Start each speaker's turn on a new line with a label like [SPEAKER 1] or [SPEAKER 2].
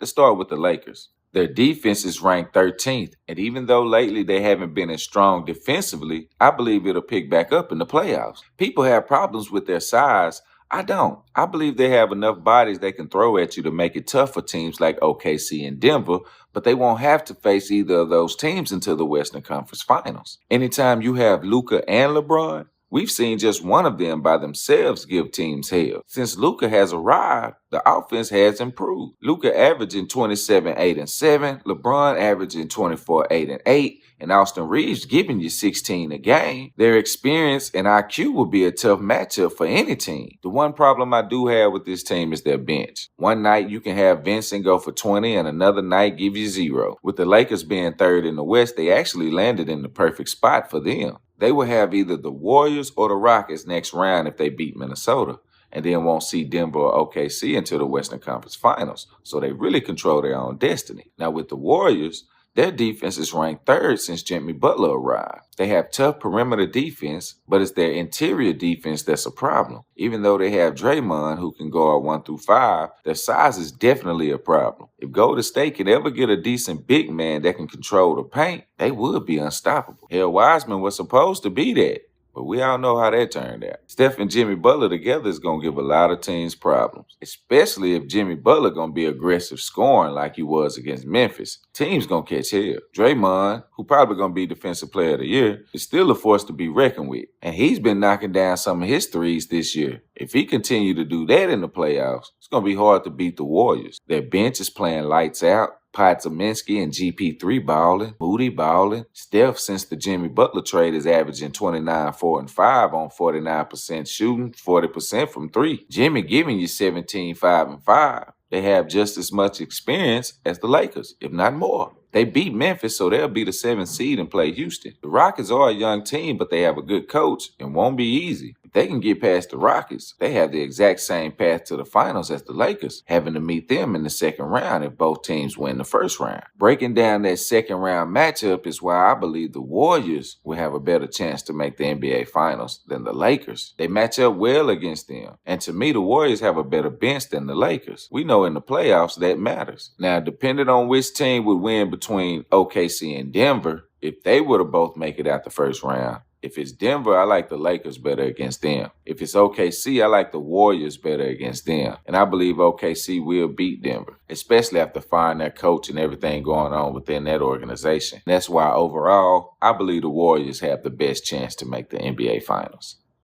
[SPEAKER 1] Let's start with the Lakers. Their defense is ranked 13th, and even though lately they haven't been as strong defensively, I believe it'll pick back up in the playoffs. People have problems with their size. I don't. I believe they have enough bodies they can throw at you to make it tough for teams like OKC and Denver, but they won't have to face either of those teams until the Western Conference Finals. Anytime you have Luka and LeBron, we've seen just one of them by themselves give teams hell. Since Luka has arrived, the offense has improved. Luka averaging 27, 8, and 7, LeBron averaging 24, 8, and 8, and Austin Reeves giving you 16 a game. Their experience and IQ will be a tough matchup for any team. The one problem I do have with this team is their bench. One night you can have Vincent go for 20 and another night give you 0. With the Lakers being third in the West, they actually landed in the perfect spot for them. They will have either the Warriors or the Rockets next round if they beat Minnesota, and then won't see Denver or OKC until the Western Conference Finals, so they really control their own destiny. Now with the Warriors, their defense is ranked 3rd since Jimmy Butler arrived. They have tough perimeter defense, but it's their interior defense that's a problem. Even though they have Draymond, who can guard 1 through 5, their size is definitely a problem. If Golden State could ever get a decent big man that can control the paint, they would be unstoppable. Hell, Wiseman was supposed to be that, but we all know how that turned out. Steph and Jimmy Butler together is going to give a lot of teams problems, especially if Jimmy Butler going to be aggressive scoring like he was against Memphis. Teams going to catch hell. Draymond, who probably going to be Defensive Player of the Year, is still a force to be reckoned with, and he's been knocking down some of his threes this year. If he continue to do that in the playoffs, it's going to be hard to beat the Warriors. Their bench is playing lights out. Podziemski and GP3 balling, Moody balling. Steph, since the Jimmy Butler trade, is averaging 29, 4, and 5 on 49% shooting, 40% from 3. Jimmy giving you 17, 5, and 5. They have just as much experience as the Lakers, if not more. They beat Memphis, so they'll be the 7th seed and play Houston. The Rockets are a young team, but they have a good coach and won't be easy. If they can get past the Rockets, they have the exact same path to the finals as the Lakers, having to meet them in the second round if both teams win the first round. Breaking down that second round matchup is why I believe the Warriors will have a better chance to make the NBA Finals than the Lakers. They match up well against them, and to me, the Warriors have a better bench than the Lakers. We know in the playoffs that matters. Now, depending on which team would win between OKC and Denver, if they were to both make it out the first round. If it's Denver, I like the Lakers better against them. If it's OKC, I like the Warriors better against them. And I believe OKC will beat Denver, especially after firing their coach and everything going on within that organization. That's why overall, I believe the Warriors have the best chance to make the NBA Finals.